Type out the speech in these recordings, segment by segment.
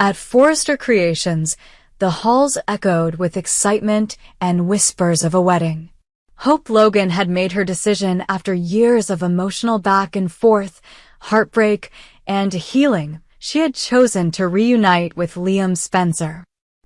At Forrester Creations, the halls echoed with excitement and whispers of a wedding. Hope Logan had made her decision after years of emotional back and forth, heartbreak, and healing. She had chosen to reunite with Liam Spencer,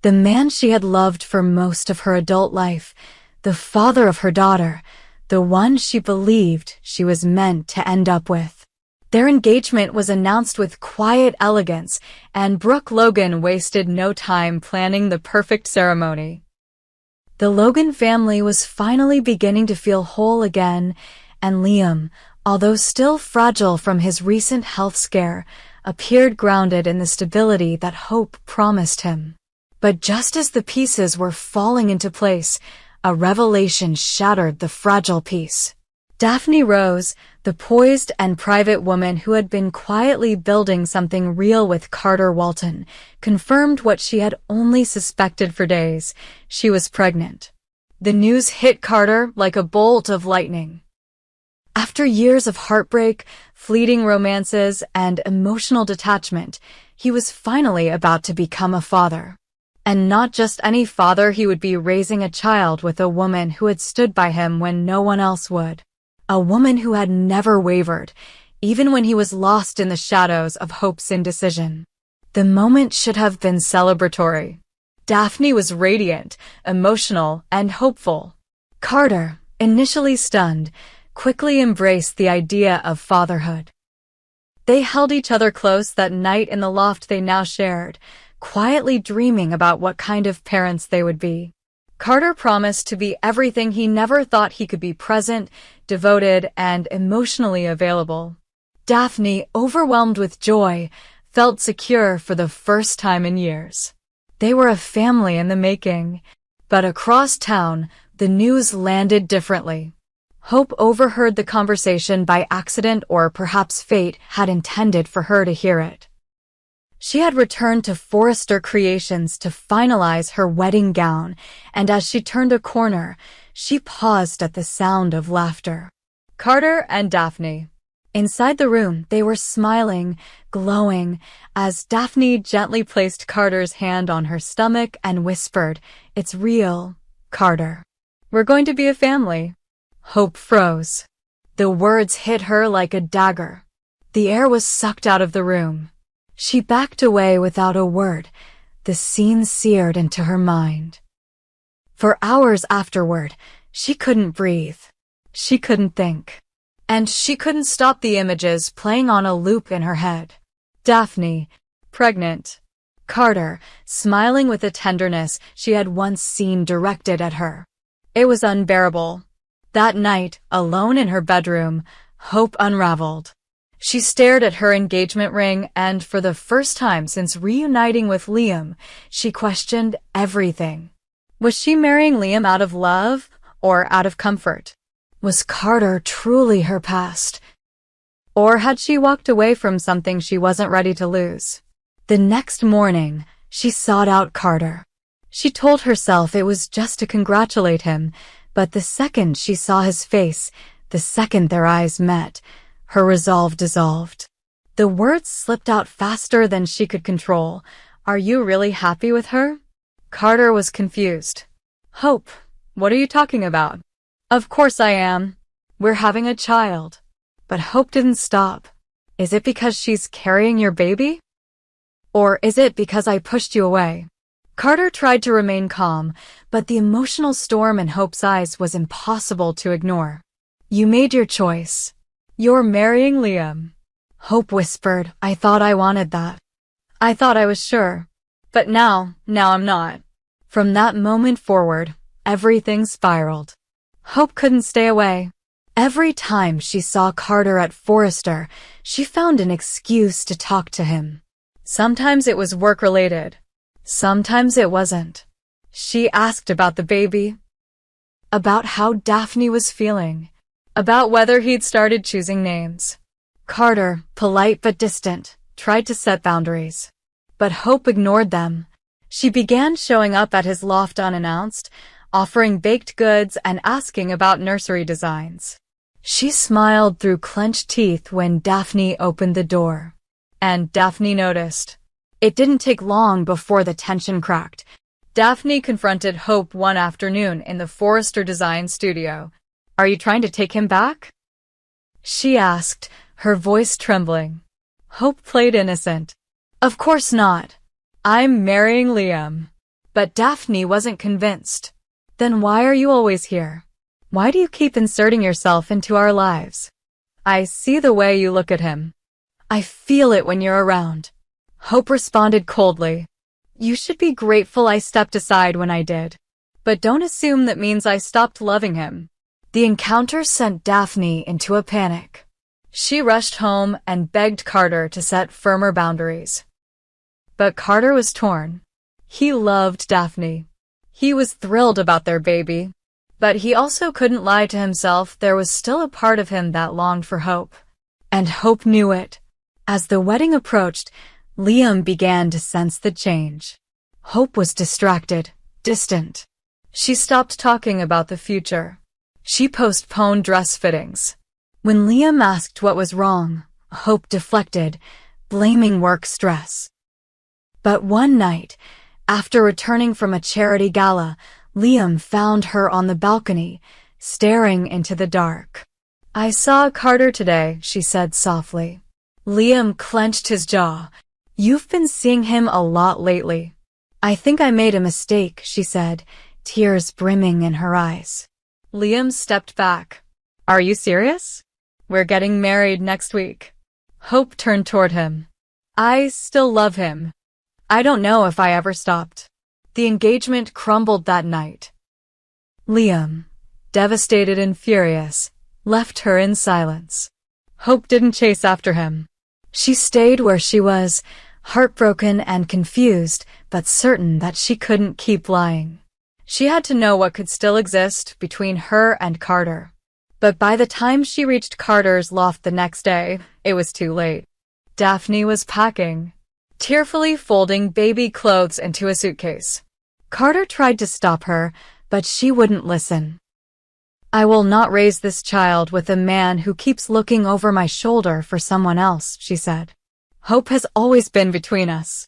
the man she had loved for most of her adult life, the father of her daughter, the one she believed she was meant to end up with. Their engagement was announced with quiet elegance, and Brooke Logan wasted no time planning the perfect ceremony. The Logan family was finally beginning to feel whole again, and Liam, although still fragile from his recent health scare, appeared grounded in the stability that Hope promised him. But just as the pieces were falling into place, a revelation shattered the fragile peace. Daphne Rose, the poised and private woman who had been quietly building something real with Carter Walton, confirmed what she had only suspected for days. She was pregnant. The news hit Carter like a bolt of lightning. After years of heartbreak, fleeting romances, and emotional detachment, he was finally about to become a father. And not just any father, he would be raising a child with a woman who had stood by him when no one else would. A woman who had never wavered, even when he was lost in the shadows of Hope's indecision. The moment should have been celebratory. Daphne was radiant, emotional, and hopeful. Carter, initially stunned, quickly embraced the idea of fatherhood. They held each other close that night in the loft they now shared, quietly dreaming about what kind of parents they would be. Carter promised to be everything he never thought he could be: present, devoted, and emotionally available. Daphne, overwhelmed with joy, felt secure for the first time in years. They were a family in the making. But across town, the news landed differently. Hope overheard the conversation by accident, or perhaps fate had intended for her to hear it. She had returned to Forrester Creations to finalize her wedding gown, and as she turned a corner, she paused at the sound of laughter. Carter and Daphne. Inside the room, they were smiling, glowing, as Daphne gently placed Carter's hand on her stomach and whispered, "It's real, Carter. We're going to be a family." Hope froze. The words hit her like a dagger. The air was sucked out of the room. She backed away without a word, the scene seared into her mind. For hours afterward, she couldn't breathe. She couldn't think. And she couldn't stop the images playing on a loop in her head. Daphne, pregnant. Carter, smiling with the tenderness she had once seen directed at her. It was unbearable. That night, alone in her bedroom, Hope unraveled. She stared at her engagement ring, and for the first time since reuniting with Liam, she questioned everything. Was she marrying Liam out of love or out of comfort? Was Carter truly her past? Or had she walked away from something she wasn't ready to lose? The next morning, she sought out Carter. She told herself it was just to congratulate him, but the second she saw his face, the second their eyes met, her resolve dissolved. The words slipped out faster than she could control. "Are you really happy with her?" Carter was confused. "Hope, what are you talking about?" "Of course I am. We're having a child." But Hope didn't stop. "Is it because she's carrying your baby? Or is it because I pushed you away?" Carter tried to remain calm, but the emotional storm in Hope's eyes was impossible to ignore. "You made your choice. You're marrying Liam." Hope whispered, "I thought I wanted that. I thought I was sure. But now I'm not." From that moment forward, everything spiraled. Hope couldn't stay away. Every time she saw Carter at Forrester, she found an excuse to talk to him. Sometimes it was work-related. Sometimes it wasn't. She asked about the baby, about how Daphne was feeling, about whether he'd started choosing names. Carter, polite but distant, tried to set boundaries. But Hope ignored them. She began showing up at his loft unannounced, offering baked goods and asking about nursery designs. She smiled through clenched teeth when Daphne opened the door. And Daphne noticed. It didn't take long before the tension cracked. Daphne confronted Hope one afternoon in the Forrester design studio. "Are you trying to take him back?" she asked, her voice trembling. Hope played innocent. "Of course not. I'm marrying Liam." But Daphne wasn't convinced. "Then why are you always here? Why do you keep inserting yourself into our lives?" "I see the way you look at him. I feel it when you're around." Hope responded coldly. "You should be grateful I stepped aside when I did. But don't assume that means I stopped loving him." The encounter sent Daphne into a panic. She rushed home and begged Carter to set firmer boundaries. But Carter was torn. He loved Daphne. He was thrilled about their baby. But he also couldn't lie to himself. There was still a part of him that longed for Hope. And Hope knew it. As the wedding approached, Liam began to sense the change. Hope was distracted, distant. She stopped talking about the future. She postponed dress fittings. When Liam asked what was wrong, Hope deflected, blaming work stress. But one night, after returning from a charity gala, Liam found her on the balcony, staring into the dark. "I saw Carter today," she said softly. Liam clenched his jaw. "You've been seeing him a lot lately." "I think I made a mistake," she said, tears brimming in her eyes. Liam stepped back. "Are you serious? We're getting married next week." Hope turned toward him. "I still love him. I don't know if I ever stopped." The engagement crumbled that night. Liam, devastated and furious, left her in silence. Hope didn't chase after him. She stayed where she was, heartbroken and confused, but certain that she couldn't keep lying. She had to know what could still exist between her and Carter. But by the time she reached Carter's loft the next day, it was too late. Daphne was packing, tearfully folding baby clothes into a suitcase. Carter tried to stop her, but she wouldn't listen. "I will not raise this child with a man who keeps looking over my shoulder for someone else," she said. "Hope has always been between us.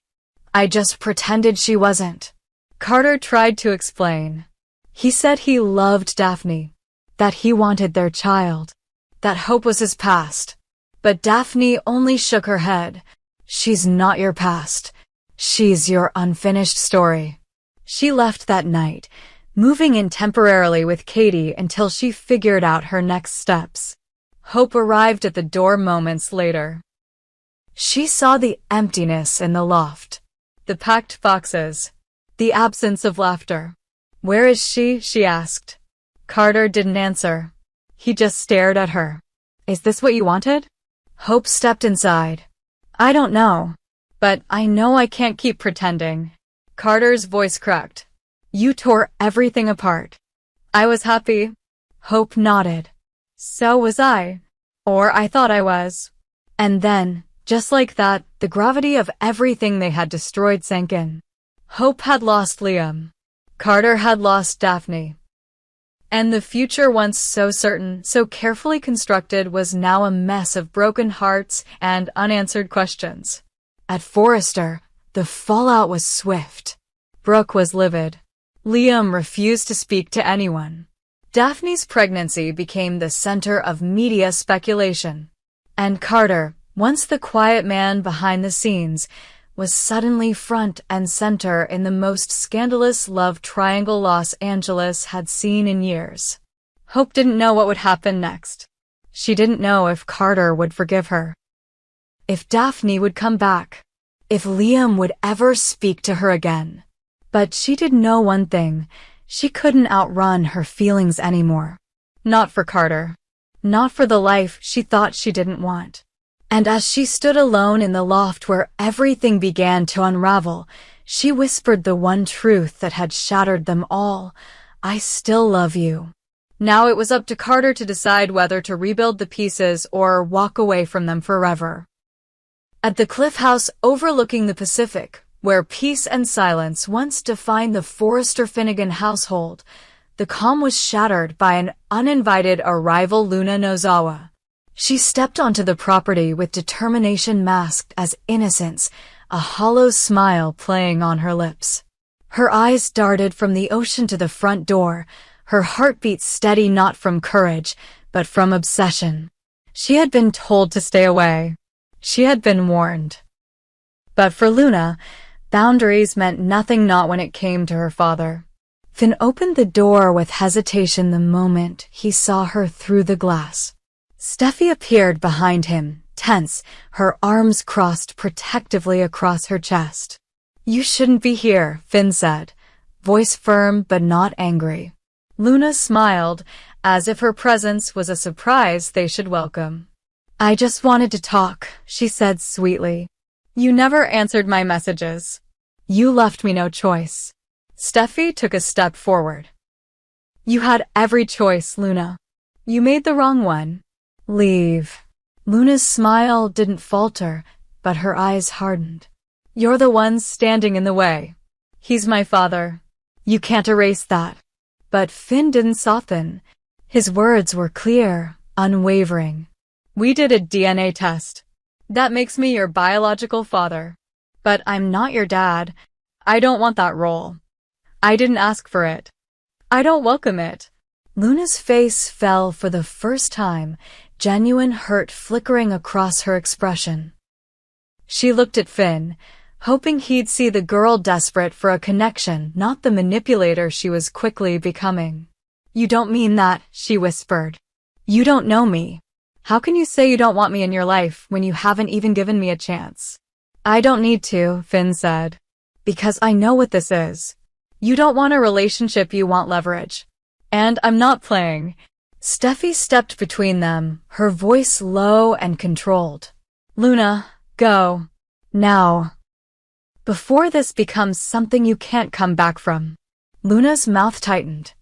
I just pretended she wasn't." Carter tried to explain. He said he loved Daphne, that he wanted their child, that Hope was his past. But Daphne only shook her head. "She's not your past. She's your unfinished story." She left that night, moving in temporarily with Katie until she figured out her next steps. Hope arrived at the door moments later. She saw the emptiness in the loft, the packed boxes, the absence of laughter. "Where is she?" she asked. Carter didn't answer. He just stared at her. "Is this what you wanted?" Hope stepped inside. "I don't know. But I know I can't keep pretending." Carter's voice cracked. "You tore everything apart." "I was happy." Hope nodded. "So was I. Or I thought I was." And then, just like that, the gravity of everything they had destroyed sank in. Hope had lost Liam. Carter had lost Daphne. And the future, once so certain, so carefully constructed, was now a mess of broken hearts and unanswered questions. At Forrester, the fallout was swift. Brooke was livid. Liam refused to speak to anyone. Daphne's pregnancy became the center of media speculation. And Carter, once the quiet man behind the scenes, was suddenly front and center in the most scandalous love triangle Los Angeles had seen in years. Hope didn't know what would happen next. She didn't know if Carter would forgive her, if Daphne would come back, if Liam would ever speak to her again. But she did know one thing: she couldn't outrun her feelings anymore. Not for Carter. Not for the life she thought she didn't want. And as she stood alone in the loft where everything began to unravel, she whispered the one truth that had shattered them all: "I still love you." Now it was up to Carter to decide whether to rebuild the pieces or walk away from them forever. At the Cliff House overlooking the Pacific, where peace and silence once defined the Forrester Finnegan household, the calm was shattered by an uninvited arrival. Luna Nozawa. She stepped onto the property with determination masked as innocence, a hollow smile playing on her lips. Her eyes darted from the ocean to the front door, her heartbeat steady not from courage, but from obsession. She had been told to stay away. She had been warned. But for Luna, boundaries meant nothing, not when it came to her father. Finn opened the door with hesitation the moment he saw her through the glass. Steffi appeared behind him, tense, her arms crossed protectively across her chest. "You shouldn't be here," Finn said, voice firm but not angry. Luna smiled, as if her presence was a surprise they should welcome. "I just wanted to talk," she said sweetly. "You never answered my messages. You left me no choice." Steffi took a step forward. "You had every choice, Luna. You made the wrong one. Leave." Luna's smile didn't falter, but her eyes hardened. "You're the one standing in the way. He's my father. You can't erase that." But Finn didn't soften. His words were clear, unwavering. "We did a DNA test. That makes me your biological father. But I'm not your dad. I don't want that role. I didn't ask for it. I don't welcome it." Luna's face fell for the first time, genuine hurt flickering across her expression. She looked at Finn, hoping he'd see the girl desperate for a connection, not the manipulator she was quickly becoming. "You don't mean that," she whispered. "You don't know me. How can you say you don't want me in your life when you haven't even given me a chance?" "I don't need to," Finn said. "Because I know what this is. You don't want a relationship, you want leverage. And I'm not playing." Steffi stepped between them, her voice low and controlled. "Luna, go. Now. Before this becomes something you can't come back from." Luna's mouth tightened.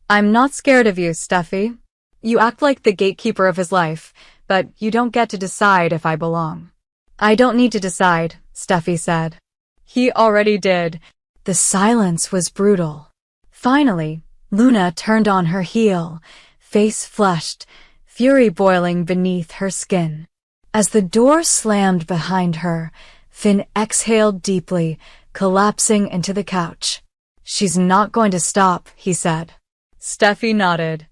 "I'm not scared of you, Steffi. You act like the gatekeeper of his life, but you don't get to decide if I belong." "I don't need to decide," Steffi said. "He already did." The silence was brutal. Finally, Luna turned on her heel, face flushed, fury boiling beneath her skin. As the door slammed behind her, Finn exhaled deeply, collapsing into the couch. "She's not going to stop," he said. Steffi nodded.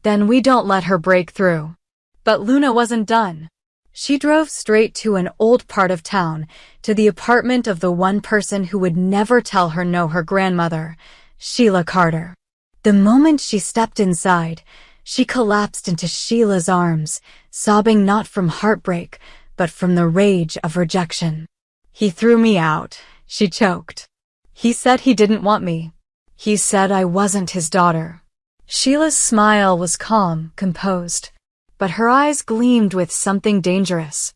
"Then we don't let her break through." But Luna wasn't done. She drove straight to an old part of town, to the apartment of the one person who would never tell her no, her grandmother, Sheila Carter. The moment she stepped inside, she collapsed into Sheila's arms, sobbing not from heartbreak, but from the rage of rejection. "He threw me out," she choked. "He said he didn't want me. He said I wasn't his daughter." Sheila's smile was calm, composed, but her eyes gleamed with something dangerous.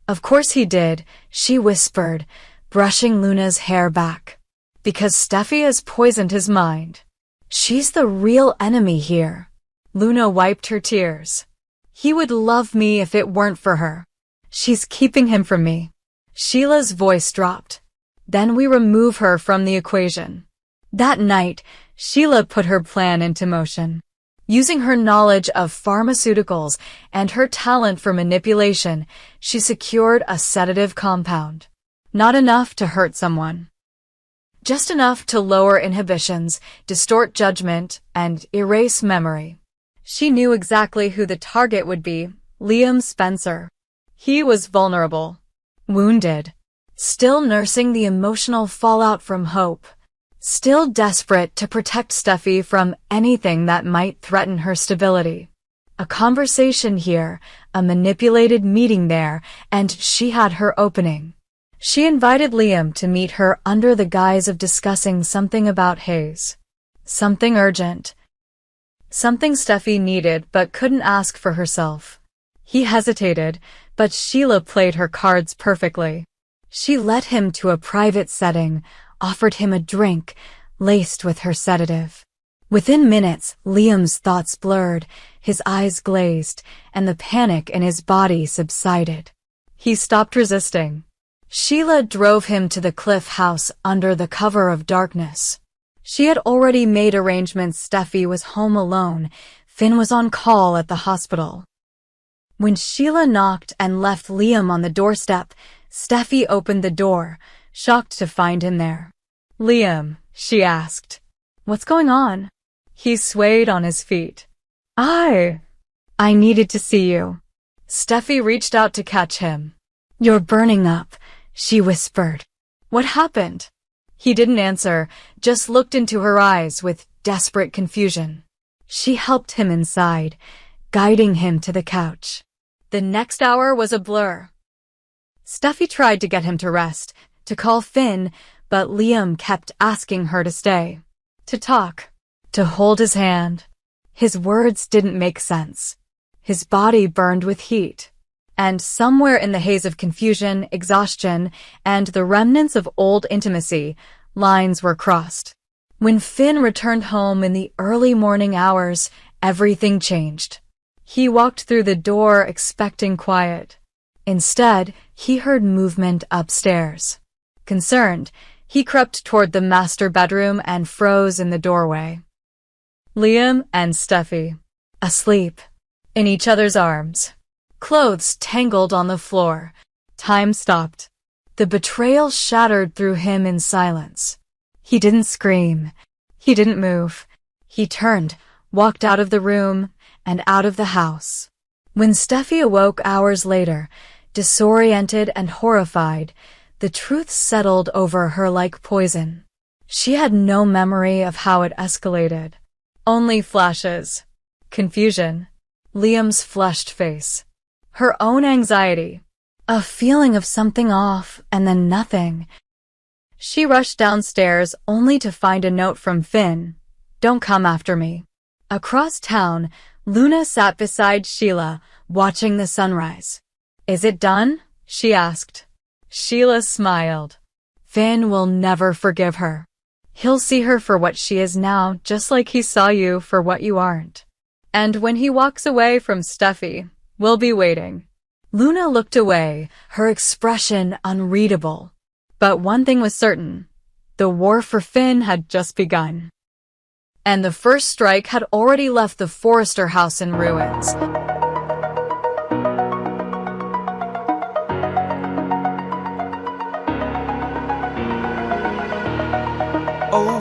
"Of course he did," she whispered, brushing Luna's hair back. "Because Steffi has poisoned his mind. She's the real enemy here." Luna wiped her tears. "He would love me if it weren't for her. She's keeping him from me." Sheila's voice dropped. "Then we remove her from the equation." That night, Sheila put her plan into motion. Using her knowledge of pharmaceuticals and her talent for manipulation, she secured a sedative compound. Not enough to hurt someone. Just enough to lower inhibitions, distort judgment, and erase memory. She knew exactly who the target would be, Liam Spencer. He was vulnerable, wounded, still nursing the emotional fallout from Hope. Still desperate to protect Steffi from anything that might threaten her stability. A conversation here, a manipulated meeting there, and she had her opening. She invited Liam to meet her under the guise of discussing something about Hayes. Something urgent. Something Steffi needed but couldn't ask for herself. He hesitated, but Sheila played her cards perfectly. She led him to a private setting, offered him a drink, laced with her sedative. Within minutes, Liam's thoughts blurred, his eyes glazed, and the panic in his body subsided. He stopped resisting. Sheila drove him to the cliff house under the cover of darkness. She had already made arrangements. Steffi was home alone. Finn was on call at the hospital. When Sheila knocked and left Liam on the doorstep, Steffi opened the door, shocked to find him there. "Liam," she asked. "What's going on?" He swayed on his feet. I needed to see you." Steffi reached out to catch him. "You're burning up," she whispered. "What happened?" He didn't answer, just looked into her eyes with desperate confusion. She helped him inside, guiding him to the couch. The next hour was a blur. Steffi tried to get him to rest, to call Finn, but Liam kept asking her to stay, to talk, to hold his hand. His words didn't make sense. His body burned with heat. And somewhere in the haze of confusion, exhaustion, and the remnants of old intimacy, lines were crossed. When Finn returned home in the early morning hours, everything changed. He walked through the door expecting quiet. Instead, he heard movement upstairs. Concerned, he crept toward the master bedroom and froze in the doorway. Liam and Steffi, asleep, in each other's arms. Clothes tangled on the floor. Time stopped. The betrayal shattered through him in silence. He didn't scream. He didn't move. He turned, walked out of the room, and out of the house. When Steffi awoke hours later, disoriented and horrified, the truth settled over her like poison. She had no memory of how it escalated. Only flashes. Confusion. Liam's flushed face. Her own anxiety. A feeling of something off, and then nothing. She rushed downstairs only to find a note from Finn. "Don't come after me." Across town, Luna sat beside Sheila, watching the sunrise. "Is it done?" she asked. Sheila smiled. "Finn will never forgive her. He'll see her for what she is now, just like he saw you for what you aren't. And when he walks away from Steffi, we'll be waiting." Luna looked away, her expression unreadable. But one thing was certain. The war for Finn had just begun. And the first strike had already left the Forrester house in ruins.